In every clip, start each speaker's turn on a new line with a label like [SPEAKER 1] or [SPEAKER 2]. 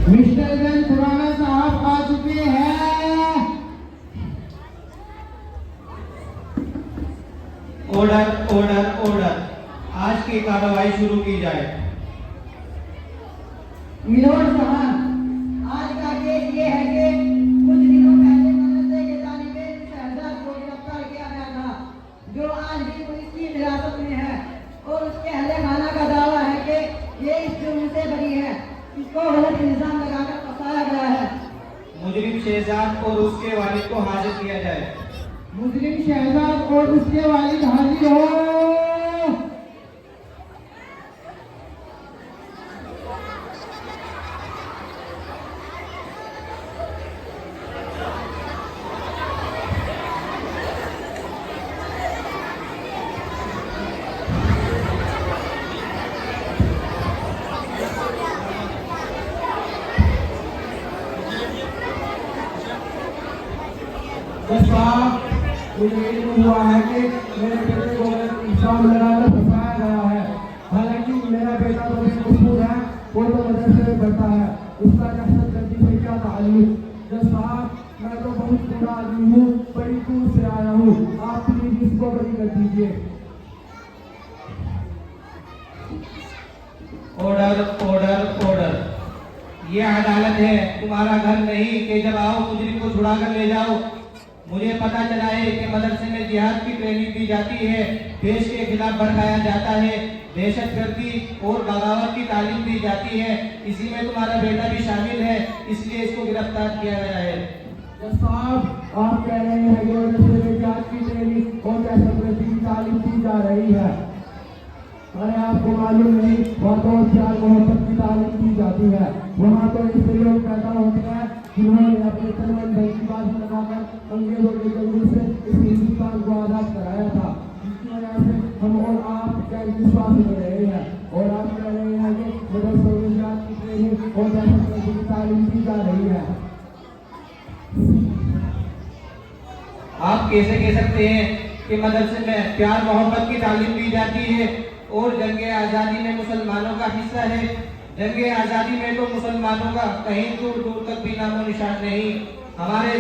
[SPEAKER 1] Mister गंज खुराना साहब आ चुके हैं।
[SPEAKER 2] ऑर्डर ऑर्डर ऑर्डर, आज की कार्रवाई शुरू की जाए।
[SPEAKER 3] मिलोड साहब, आज का केस ये है कि कुछ दिनों पहले मदरसे के तालिबे शहजाद को गिरफ्तार किया गया था, जो आज भी पुलिस की हिरासत में है और उसके अहले खाना का दावा है कि ये इस जुर्म से बरी है। इसको गलत इल्जाम लगाकर फंसाया गया है।
[SPEAKER 2] मुजरिम शहजाद और उसके वालिद को हाजिर किया जाए।
[SPEAKER 1] मुस्लिम शहजाद और उसके वालिद हाजिर हो। मुझे इल्म हुआ है कि मेरे बेटे को इल्जाम लगाकर फंसाया गया है। हालांकि मेरा बेटा तो भी मशहूर है, वो तो मदरसे में पढ़ता है। उसका दहशत गर्दी से क्या ताल्लुक? जज साहब, मैं तो बहुत बुरा आदमी हूँ, बड़ी दूर से आया हूँ, आप प्लीज इसको बरी कर दीजिए।
[SPEAKER 2] ऑर्डर ऑर्डर ऑर्डर, ये अदालत है, तुम्हारा घर नहीं कि जब आओ मुजरिम को छुड़ा कर ले जाओ। मुझे पता चला है कि मदरसे में जिहाद की ट्रेनिंग दी जाती है, देश के खिलाफ भड़काया जाता है, दहशतगर्दी और बगावत की तालीम दी जाती है। इसी में तुम्हारा बेटा भी शामिल है, इसलिए इसको गिरफ्तार किया गया है।
[SPEAKER 1] जज साहब, आप कह रहे हैं कि मदरसे में जिहाद की ट्रेनिंग और दहशतगर्दी की तालीम दी जा रही है। अरे आपको मालूम नहीं, वहाँ तो प्यार मोहब्बत की तालीम दी जाती है। वहाँ तो ऐसे लोग पैदा होते हैं जिन्होंने अपने तन मन धन की बात लगाकर अंग्रेजों के जंगल से इस हिंदुस्तान को आजाद कराया था। इसकी वजह से हम और आप क्या विश्वास में रहे हैं, और आप कह रहे हैं कि मदरसों में जिहाद की ट्रेनिंग और दहशतगर्दी की तालीम दी जा रही है।
[SPEAKER 2] आप कैसे कह सकते हैं कि मदरसे में प्यार मोहब्बत की तालीम दी जाती है और जंगे आज़ादी में मुसलमानों का हिस्सा है? जंगे आज़ादी में तो मुसलमानों का कहीं दूर दूर तक भी नामो निशान नहीं। हमारे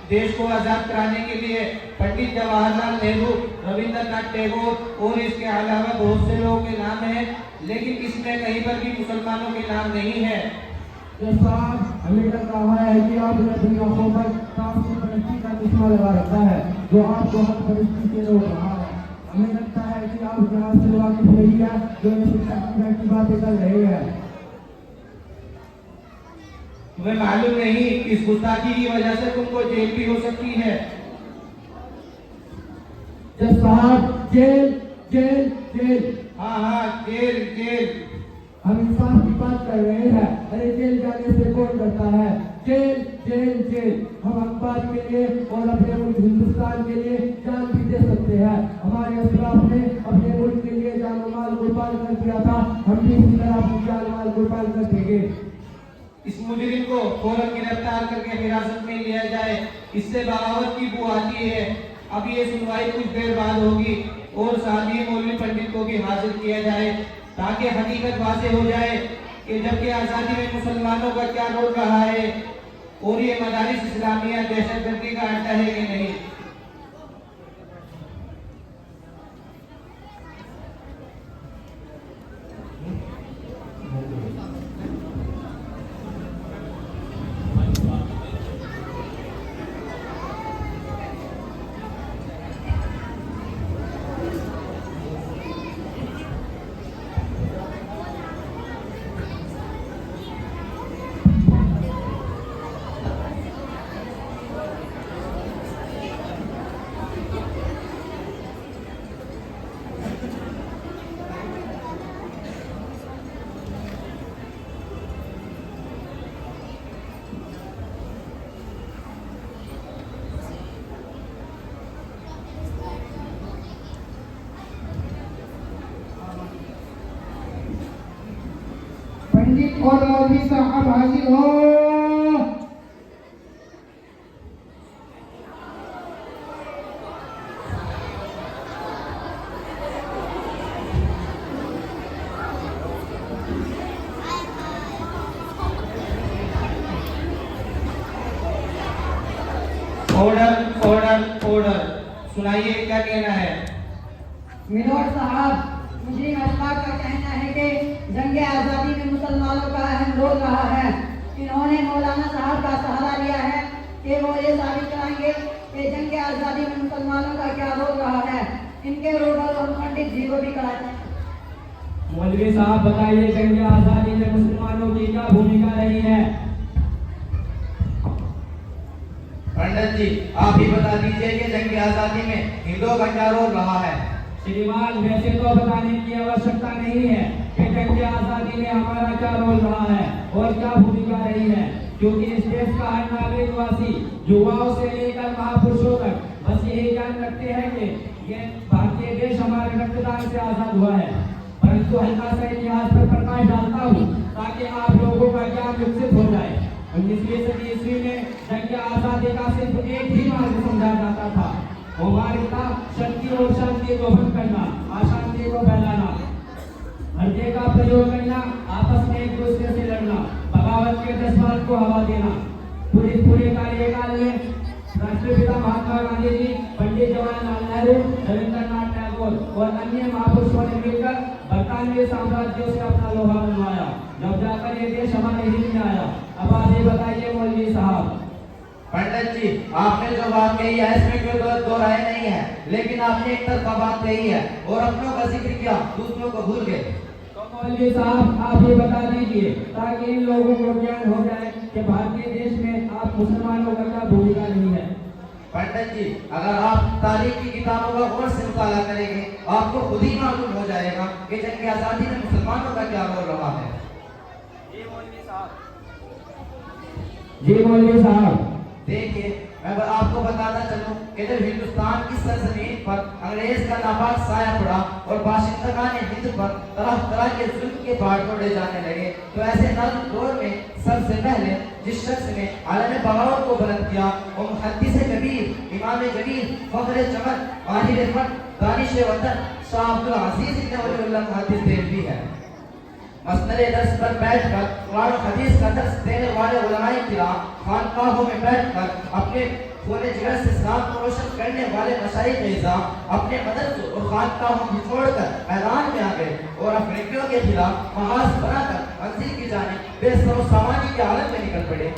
[SPEAKER 2] देश को आज़ाद कराने के लिए पंडित जवाहरलाल नेहरू, रविंद्रनाथ टैगोर और इसके अलावा बहुत से लोगों के नाम हैं, लेकिन इसमें कहीं पर भी मुसलमानों के नाम नहीं है।
[SPEAKER 1] साहब, हमें लग रहा है कि आपने अपनी आंखों पर ताक़ुत परस्ती का चश्मा लगा रखा है, जो आपको हक परस्ती से रोक रहा है। हमें लगता है कि आप जहाँ से वाकिफ नहीं है, जो की बातें कर रहे हैं।
[SPEAKER 2] तुम्हें मालूम नहीं, इस गुस्ताखी की वजह से तुमको जेल भी हो सकती है।
[SPEAKER 1] जज साहब, जेल जेल जेल।
[SPEAKER 2] हाँ, जेल जेल।
[SPEAKER 1] हम इंसाफ की बात कर रहे हैं। अरे जेल जाने से कौन डरता है? Jail jail jail. हम अखबार के लिए और अपने मुल्क हिंदुस्तान के लिए जान भी दे सकते हैं। हमारे अशराफ ने अपने मुल्क के लिए जान माल कुर्बान कर दिया था, हम भी इसी तरह अपनी जान माल कुर्बान कर देंगे।
[SPEAKER 2] इस मुजरिम को फौरन गिरफ्तार करके हिरासत में लिया जाए, इससे बगावत की बू आती है। अब ये सुनवाई कुछ देर बाद होगी और साथ ही मौलवी पंडित को भी हाजिर किया जाए, ताकि हकीकत वाज़ेह हो जाए कि जबकि आज़ादी में मुसलमानों का क्या रोल रहा है और ये मदारिस इस्लामिया दहशतगर्दी का अड्डा है कि नहीं।
[SPEAKER 1] पंडित और मौलवी साहब हाजिर हो।
[SPEAKER 2] Order order order. सुनाइए क्या कहना है।
[SPEAKER 3] मिलोड साहब, मुस्लिम अशराफ का कहना है कि जंग आज़ादी में मुसलमानों का अहम रोल रहा है। इन्होंने मौलाना साहब का सहारा लिया है कि वो ये साबित कराएंगे कि जंग आज़ादी में मुसलमानों का क्या रोल रहा है। इनके रूबरू हम पंडित जी को भी कराते हैं।
[SPEAKER 1] मौलवी साहब बताइए, जंग आजादी में मुसलमानों की क्या भूमिका रही है।
[SPEAKER 2] पंडित जी आप ही बता दीजिए कि जंग आजादी में हिंदुओं का क्या रोल रहा है।
[SPEAKER 1] श्रीमान, वैसे तो बताने की आवश्यकता नहीं है कि जंग आजादी में हमारा क्या रोल रहा है और क्या भूमिका रही है, क्योंकि इस देश का हर नागरिकवासी युवाओं से लेकर महापुरुषों तक बस यही ज्ञान रखते हैं कि ये भारतीय देश हमारे रक्तदान से आजाद हुआ है। परंतु हल्का सा इतिहास पर प्रकाश डालता हूँ ताकि आप लोगों का ज्ञान विकसित हो जाए। 19वीं सदी ईस्वी में जंग आजादी का सिर्फ एक ही मार्ग समझा जाता था, वो मार्ग था शक्ति और शांति को भंग करना, अशांति को फैलाना, हत्या का प्रयोग करना, आपस में एक दूसरे से लड़ना, बगावत के जज्बात को हवा देना। पूरे कार्यकाल में राष्ट्रपिता महात्मा गांधी जी, पंडित जवाहरलाल नेहरू, रविंद्रनाथ टैगोर और अन्य महापुरुषों ने मिलकर बरतानवी साम्राज्यों से अपना लोहा मनवाया, जब जाकर ये देश हमारे हित में आया। अब आप ये बताइए मौलवी साहब।
[SPEAKER 2] पंडित जी आपने जो बात कही है इसमें कोई दो राय नहीं है, लेकिन आपने एक तरफा बात कही है और अपनों का जिक्र किया, दूसरों को भूल गए।
[SPEAKER 1] तो मौलवी साहब आप ये बता दीजिए ताकि इन लोगों को ज्ञान हो जाए कि भारतीय देश में आप मुसलमानों का क्या भूमिका नहीं है।
[SPEAKER 2] पंडित जी अगर आप तारीख की किताबों का और से मुताला करेंगे आपको खुद ही मालूम हो जाएगा कि जंग आजादी में मुसलमानों का क्या रोल रहा है।
[SPEAKER 1] जी मौलवी साहब।
[SPEAKER 2] देखिए मैं आपको बताता चलूं कि जब हिंदुस्तान की सरजमीन पर अंग्रेज का नापाक साया पड़ा और बाशिंदगान हिंद पर तरह तरह के जुल्म के बाढ़ तोड़े जाने लगे, तो ऐसे नर्म दौर में सबसे पहले जिस शख्स ने आलम बगावत को बुलंद किया वो मुहद्दिस कबीर, इमाम जलील, फख्र चमन, माहिर फन, दानिश वतन शाह अब्दुल अजीज इब्न वलीउल्लाह मुहद्दिस देहलवी है। मसनद दर्स पर बैठकर कुरान और हदीस का दर्स देने वाले उलमाए किराम खानकाहों में बैठकर अपने पूरे जिगर से इस्लाम को रोशन करने वाले मशाइख निज़ाम अपने मदरसों और खानकाहों को छोड़कर मैदान में आ गए और अफ्रीकियों के खिलाफ महाज बनाकर मंजिल की जानिब बेसरो सामानी के आलम में निकल पड़े।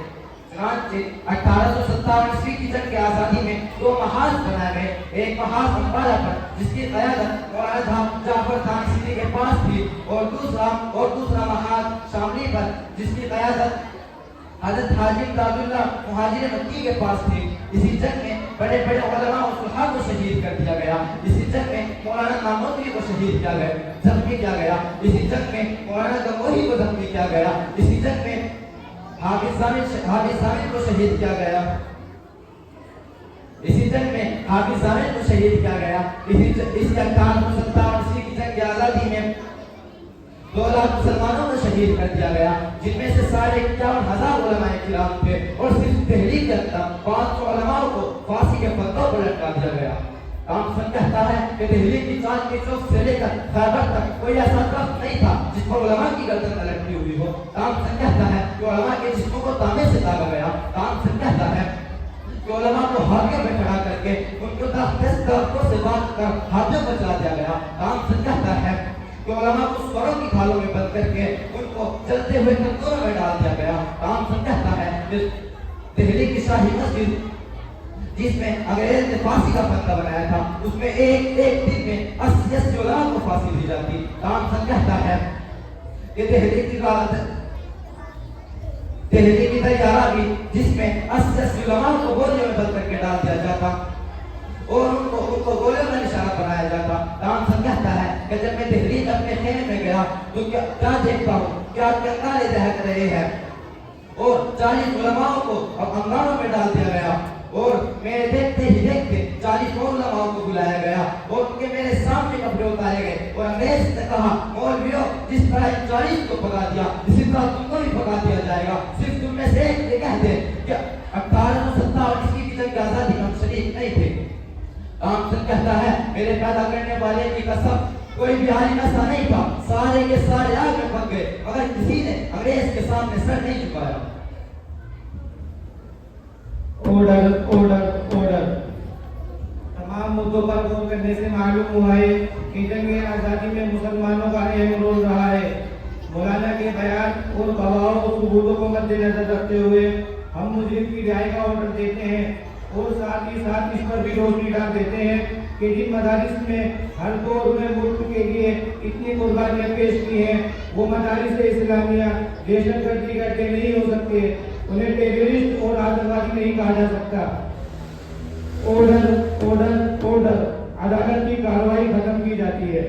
[SPEAKER 2] चुनांचे 1857 ईस्वी की जंग आजादी में दो महाज बनाए गए, एक महाज अंबाला पर जिसकी क़यादत मौलाना जाफर खान सिद्दीकी के पास थी और दूसरा महाज शामली पर जिसकी क़यादत हज़रत हाजी अब्दुल्लाह मुहाजिर मक्की के पास थी। इसी जंग में बड़े बड़े उलमा और सुलहा को शहीद कर दिया गया। इसी जंग में मौलाना नामोदवी को शहीद किया गया, जख्मी किया गया। इसी जंग में मौलाना गंगोही को जख्मी किया गया। इसी जंग में हाफिज जामिल को शहीद किया गया। इसी जंग में हाफिज जामिल को शहीद किया गया। इसी 1857 ईस्वी की जंग आजादी में 2 लाख मुसलमानों को शहीद कर दिया गया, जिनमें से 51,000 उलमाए किराम थे और सिर्फ दिल्ली के अंदर 500 उलमाओं को फांसी के फंदों पर लटका दिया गया। थॉमसन कहता है कि दिल्ली की चांद की चौक से लेकर खैबर तक कोई ऐसा दरख्त नहीं था जिस पर उलमा की गर्दन न लटकी हुई हो। थॉमसन कहता है कि उलमा के जिस्मों को तांबे से दागा गया। थॉमसन कहता है कि उलमा को हाथियों में खड़ा करके उनको दरख्तों से बांध कर हाथियों पर चला दिया गया। थॉमसन कहता है कि उलमा को स्वरों की खालों में बंद करके उनको चलते हुए कंदूरों में डाल दिया गया। थॉमसन कहता है कि दिल्ली की शाही मस्जिद जिसमें अंग्रेज ने फांसी का फंदा बनाया था उसमें एक दिन में 80 उलमा को फांसी दी जाती। थॉमसन कहता है कि दिल्ली की तैयारा भी जिसमें 80 उलमा को गोलियों में बंद करके डाल दिया जाता और उनको गोलियों में निशाना बनाया जाता। थॉमसन कहता है कि जब मैं दिल्ली में अपने खेमे में गया तो क्या देखता हूँ, क्या कंगाले दहक रहे हैं और 40 उलमाओं को अंगारों में डाल दिया गया और मेरे देखते ही देखते 40 और उलमाओं को बुलाया गया और उनके मेरे सामने कपड़े उतारे गए और अंग्रेज ने कहा मौलवियों जिस तरह 40 को भगा दिया इसी तरह तुमको भी भगा दिया जाएगा, सिर्फ तुम में से एक कह दे कि 1857 ईस्वी की जंग आजादी हम शरीक नहीं थे। थॉमसन कहता है मेरे पैदा करने वाले की कसम कोई भी आलिम ऐसा नहीं था, सारे के सारे आग में पक गए मगर किसी ने अंग्रेज के सामने सर नहीं झुकाया।
[SPEAKER 1] ऑर्डर ऑर्डर
[SPEAKER 2] करने से मालूम हुआ है कि जंग आज़ादी में मुसलमानों का अहम रोल रहा है। मौलाना के बयान और गवाहों और सबूतों को मद्देनजर रखते हुए हम मुजरिम की रिहाई का ऑर्डर देते हैं और साथ ही साथ इस पर भी रोशनी डाल देते हैं कि जिन मदारिस में हर दौर में मुल्क के लिए इतनी कुर्बानियाँ पेश की हैं, वो मदारिस इस्लामिया दहशतगर्दी करके नहीं हो सकते, उन्हें टेररिस्ट और आतंकवादी नहीं कहा जा सकता। ऑर्डर ऑर्डर ऑर्डर, अदालत की कार्रवाई खत्म की जाती है।